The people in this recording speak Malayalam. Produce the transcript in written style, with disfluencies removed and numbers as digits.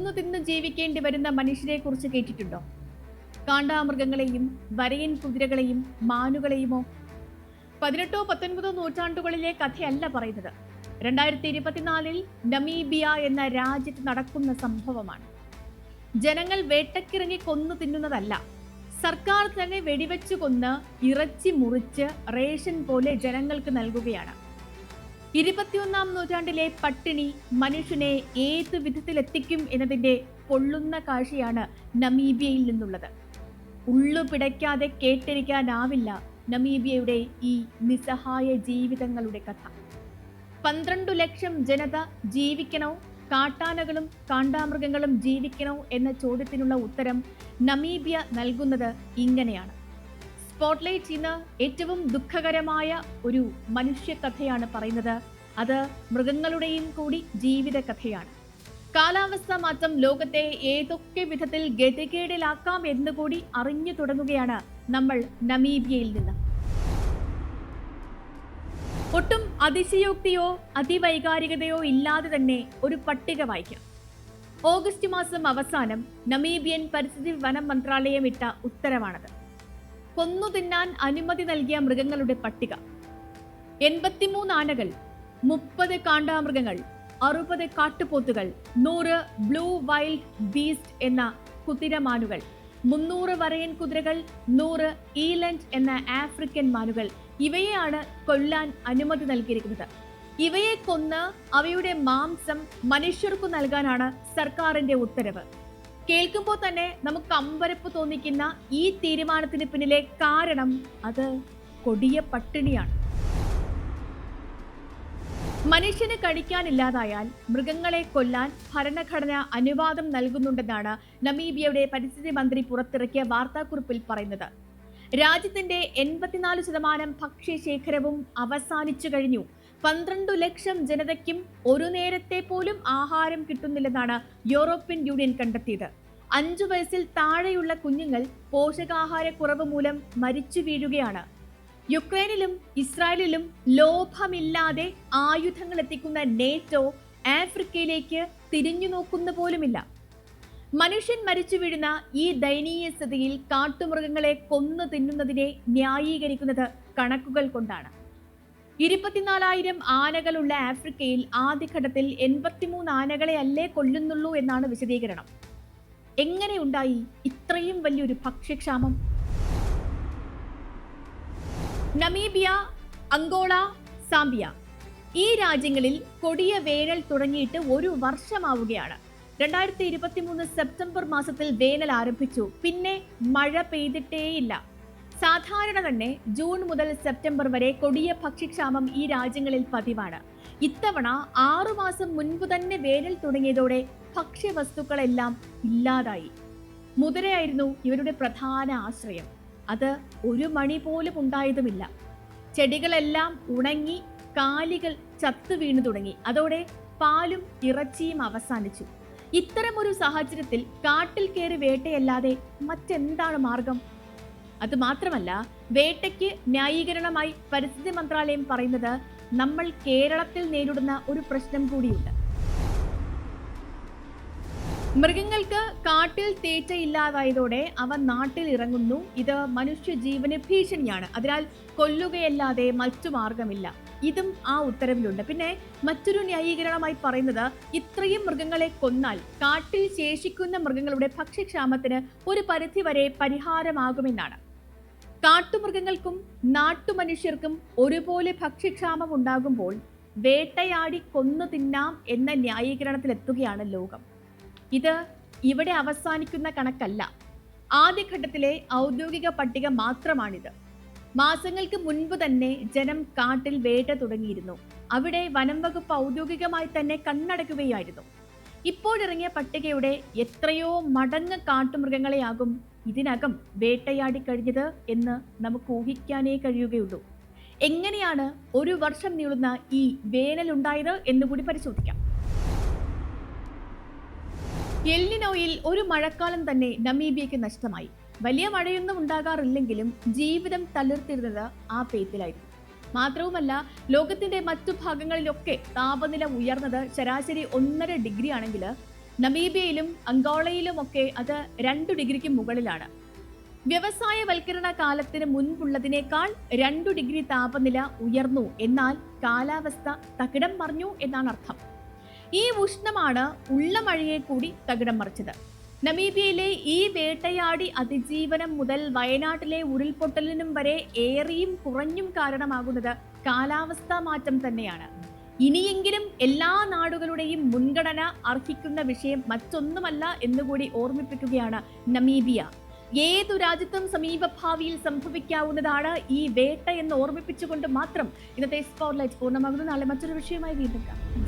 കൊന്നു തിന്നു ജീവിക്കേണ്ടി വരുന്ന മനുഷ്യരെ കുറിച്ച് കേട്ടിട്ടുണ്ടോ? കാണ്ടാമൃഗങ്ങളെയും വരയൻ കുതിരകളെയും മാനുകളെയുമോ? 18-19 നൂറ്റാണ്ടുകളിലെ കഥയല്ല പറയുന്നത്. 2024 നമീബിയ എന്ന രാജ്യത്ത് നടക്കുന്ന സംഭവമാണ്. ജനങ്ങൾ വേട്ടക്കിറങ്ങി കൊന്നു തിന്നുന്നതല്ല, സർക്കാർ തന്നെ വെടിവെച്ചു കൊന്ന് ഇറച്ചി മുറിച്ച് റേഷൻ പോലെ ജനങ്ങൾക്ക് നൽകുകയാണ്. 21-ാം നൂറ്റാണ്ടിലെ പട്ടിണി മനുഷ്യനെ ഏതു വിധത്തിലെത്തിക്കും എന്നതിന്റെ പൊള്ളുന്ന കാഴ്ചയാണ് നമീബിയയിൽ നിന്നുള്ളത്. ഉള്ളു പിടയ്ക്കാതെ കേട്ടിരിക്കാനാവില്ല നമീബിയയുടെ ഈ നിസ്സഹായ ജീവിതങ്ങളുടെ കഥ. 12 ലക്ഷം ജനത ജീവിക്കണോ, കാട്ടാനകളും കാണ്ടാമൃഗങ്ങളും ജീവിക്കണോ എന്ന ചോദ്യത്തിനുള്ള ഉത്തരം നമീബിയ നൽകുന്നത് ഇങ്ങനെയാണ്. സ്പോട്ട്ലൈറ്റ് ഇന്ന് ഏറ്റവും ദുഃഖകരമായ ഒരു മനുഷ്യകഥയാണ് പറയുന്നത്. അത് മൃഗങ്ങളുടെയും കൂടി ജീവിത കഥയാണ്. കാലാവസ്ഥാ മാറ്റം ലോകത്തെ ഏതൊക്കെ വിധത്തിൽ ഗതികേടിലാക്കാം എന്നുകൂടി അറിഞ്ഞു തുടങ്ങുകയാണ് നമ്മൾ നമീബിയയിൽ നിന്ന്. ഒട്ടും അതിശയോക്തിയോ അതിവൈകാരികതയോ ഇല്ലാതെ തന്നെ ഒരു പട്ടിക വായിക്കാം. ഓഗസ്റ്റ് മാസം അവസാനം നമീബിയൻ പരിസ്ഥിതി വനം മന്ത്രാലയം ഇട്ട ഉത്തരവാണത്. കൊന്നു തിന്നാൻ അനുമതി നൽകിയ മൃഗങ്ങളുടെ പട്ടിക: 83 ആനകൾ, 30 കാണ്ടാമൃഗങ്ങൾ, 60 കാട്ടുപോത്തുകൾ, 100 ബ്ലൂ വൈൽഡ് ബീസ്റ്റ് എന്ന കുതിരമാനുകൾ, 300 വരയൻ കുതിരകൾ, 100 ഈലൻഡ് എന്ന ആഫ്രിക്കൻ മാനുകൾ. ഇവയെയാണ് കൊല്ലാൻ അനുമതി നൽകിയിരിക്കുന്നത്. ഇവയെ കൊന്ന് അവയുടെ മാംസം മനുഷ്യർക്കു നൽകാനാണ് സർക്കാരിന്റെ ഉത്തരവ്. കേൾക്കുമ്പോൾ തന്നെ നമുക്ക് അമ്പരപ്പ് തോന്നിക്കുന്ന ഈ തീരുമാനത്തിന് പിന്നിലെ കാരണം അത് കൊടിയ പട്ടിണിയാണ്. മനുഷ്യന് കഴിക്കാനില്ലാതായാൽ മൃഗങ്ങളെ കൊല്ലാൻ ഭരണഘടന അനുവാദം നൽകുന്നുണ്ടെന്നാണ് നമീബിയയുടെ പരിസ്ഥിതി മന്ത്രി പുറത്തിറക്കിയ വാർത്താക്കുറിപ്പിൽ പറയുന്നത്. രാജ്യത്തിന്റെ 84% ഭക്ഷ്യശേഖരവും അവസാനിച്ചു കഴിഞ്ഞു. 12 ലക്ഷം ജനതയ്ക്കും ഒരു നേരത്തെ പോലും ആഹാരം കിട്ടുന്നില്ലെന്നാണ് യൂറോപ്യൻ യൂണിയൻ കണ്ടെത്തിയത്. 5 വയസ്സിൽ താഴെയുള്ള കുഞ്ഞുങ്ങൾ പോഷകാഹാരക്കുറവ് മൂലം മരിച്ചു വീഴുകയാണ്. യുക്രൈനിലും ഇസ്രായേലിലും ലോഭമില്ലാതെ ആയുധങ്ങൾ എത്തിക്കുന്ന നേറ്റോ ആഫ്രിക്കയിലേക്ക് തിരിഞ്ഞു നോക്കുന്ന പോലുമില്ല. മനുഷ്യൻ മരിച്ചു വീഴുന്ന ഈ ദയനീയ സ്ഥിതിയിൽ കാട്ടുമൃഗങ്ങളെ കൊന്നു തിന്നുന്നതിനെ ന്യായീകരിക്കുന്നത് കണക്കുകൾ കൊണ്ടാണ്. 24,000 ആനകളുള്ള ആഫ്രിക്കയിൽ ആദ്യഘട്ടത്തിൽ 83 ആനകളെ അല്ലേ കൊല്ലുന്നുള്ളൂ എന്നാണ് വിശദീകരണം. എങ്ങനെ ഉണ്ടായി ഇത്രയും വലിയൊരു ഭക്ഷ്യക്ഷാമം? നമീബിയ, അങ്കോള, സാംബിയ ഈ രാജ്യങ്ങളിൽ കൊടിയ വേനൽ തുടങ്ങിയിട്ട് ഒരു വർഷമാവുകയാണ്. 2023 സെപ്റ്റംബർ മാസത്തിൽ വേനൽ ആരംഭിച്ചു. പിന്നെ മഴ പെയ്തിട്ടേയില്ല. സാധാരണ തന്നെ ജൂൺ മുതൽ സെപ്റ്റംബർ വരെ കൊടിയ ഭക്ഷ്യക്ഷാമം ഈ രാജ്യങ്ങളിൽ പതിവാണ്. ഇത്തവണ 6 മാസം മുൻപ് തന്നെ വേനൽ തുടങ്ങിയതോടെ ഭക്ഷ്യവസ്തുക്കളെല്ലാം ഇല്ലാതായി. മുതിരയായിരുന്നു ഇവരുടെ പ്രധാന ആശ്രയം. അത് ഒരു മണി പോലും ഉണ്ടായതുമില്ല. ചെടികളെല്ലാം ഉണങ്ങി, കാലികൾ ചത്തു വീണു തുടങ്ങി. അതോടെ പാലും ഇറച്ചിയും അവസാനിച്ചു. ഇത്തരമൊരു സാഹചര്യത്തിൽ കാട്ടിൽ കയറി വേട്ടയല്ലാതെ മറ്റെന്താണ് മാർഗം? അത് മാത്രമല്ല, വേട്ടയ്ക്ക് ന്യായീകരണമായി പരിസ്ഥിതി മന്ത്രാലയം പറയുന്നത് നമ്മൾ കേരളത്തിൽ നേരിടുന്ന ഒരു പ്രശ്നം കൂടിയുണ്ട്. മൃഗങ്ങൾക്ക് കാട്ടിൽ തീറ്റയില്ലാതായതോടെ അവ നാട്ടിൽ ഇറങ്ങുന്നു. ഇത് മനുഷ്യജീവന് ഭീഷണിയാണ്. അതിനാൽ കൊല്ലുകയല്ലാതെ മറ്റു മാർഗമില്ല. ഇതും ആ ഉത്തരവിലുണ്ട്. പിന്നെ മറ്റൊരു ന്യായീകരണമായി പറയുന്നത് ഇത്രയും മൃഗങ്ങളെ കൊന്നാൽ കാട്ടിൽ ശേഷിക്കുന്ന മൃഗങ്ങളുടെ ഭക്ഷ്യക്ഷാമത്തിന് ഒരു പരിധിവരെ പരിഹാരമാകുമെന്നാണ്. കാട്ടുമൃഗങ്ങൾക്കും നാട്ടുമനുഷ്യർക്കും ഒരുപോലെ ഭക്ഷ്യക്ഷാമം ഉണ്ടാകുമ്പോൾ വേട്ടയാടി കൊന്നു തിന്നാം എന്ന ന്യായീകരണത്തിലെത്തുകയാണ് ലോകം. ഇത് ഇവിടെ അവസാനിക്കുന്ന കണക്കല്ല. ആദ്യഘട്ടത്തിലെ ഔദ്യോഗിക പട്ടിക മാത്രമാണിത്. മാസങ്ങൾക്ക് മുൻപ് തന്നെ ജനം കാട്ടിൽ വേട്ട തുടങ്ങിയിരുന്നു. അവിടെ വനം വകുപ്പ് ഔദ്യോഗികമായി തന്നെ കണ്ണടക്കുകയായിരുന്നു. ഇപ്പോഴിറങ്ങിയ പട്ടികയുടെ എത്രയോ മടങ്ങ് കാട്ടുമൃഗങ്ങളെയാകും ഇതിനകം വേട്ടയാടി കഴിഞ്ഞത് എന്ന് നമുക്ക് ഊഹിക്കാനേ കഴിയുകയുള്ളൂ. എങ്ങനെയാണ് ഒരു വർഷം നീളുന്ന ഈ വേനലുണ്ടായത് എന്നുകൂടി പരിശോധിക്കാം. എൽനിനോയിൽ ഒരു മഴക്കാലം തന്നെ നമീബിയയ്ക്ക് നഷ്ടമായി. വലിയ മഴയൊന്നും ഉണ്ടാകാറില്ലെങ്കിലും ജീവിതം തളിർത്തിരുന്നത് ആ പെയ്ത്തിലായിരുന്നു. മാത്രവുമല്ല, ലോകത്തിന്റെ മറ്റു ഭാഗങ്ങളിലൊക്കെ താപനില ഉയർന്നത് ശരാശരി 1.5 ഡിഗ്രി ആണെങ്കിൽ നമീബിയയിലും അങ്കോളയിലുമൊക്കെ അത് 2 ഡിഗ്രിക്ക് മുകളിലാണ്. വ്യവസായവൽക്കരണ കാലത്തിന് മുൻപുള്ളതിനേക്കാൾ 2 ഡിഗ്രി താപനില ഉയർന്നു. എന്നാൽ കാലാവസ്ഥ തകിടം മറിഞ്ഞു എന്നാണ് അർത്ഥം. ഈ ഉഷ്ണമാണ് ഉള്ള മഴയെ കൂടി തകിടം മറിച്ചത്. നമീബിയയിലെ ഈ വേട്ടയാടി അതിജീവനം മുതൽ വയനാട്ടിലെ ഉരുൾപൊട്ടലിനും വരെ ഏറിയും കുറഞ്ഞും കാരണമാകുന്നത് കാലാവസ്ഥാ മാറ്റം തന്നെയാണ്. ഇനിയെങ്കിലും എല്ലാ നാടുകളുടെയും മുൻഗണന അർഹിക്കുന്ന വിഷയം മറ്റൊന്നുമല്ല എന്നുകൂടി ഓർമ്മിപ്പിക്കുകയാണ് നമീബിയ. ഏതു രാജ്യത്തും സമീപഭാവിയിൽ സംഭവിക്കാവുന്നതാണ് ഈ വേട്ട എന്ന് ഓർമ്മിപ്പിച്ചുകൊണ്ട് മാത്രം ഇന്നത്തെ സ്പോട്ട്ലൈറ്റ് പൂർണ്ണമാകുന്നു. നാളെ മറ്റൊരു വിഷയമായി വീണ്ടും കാണാം.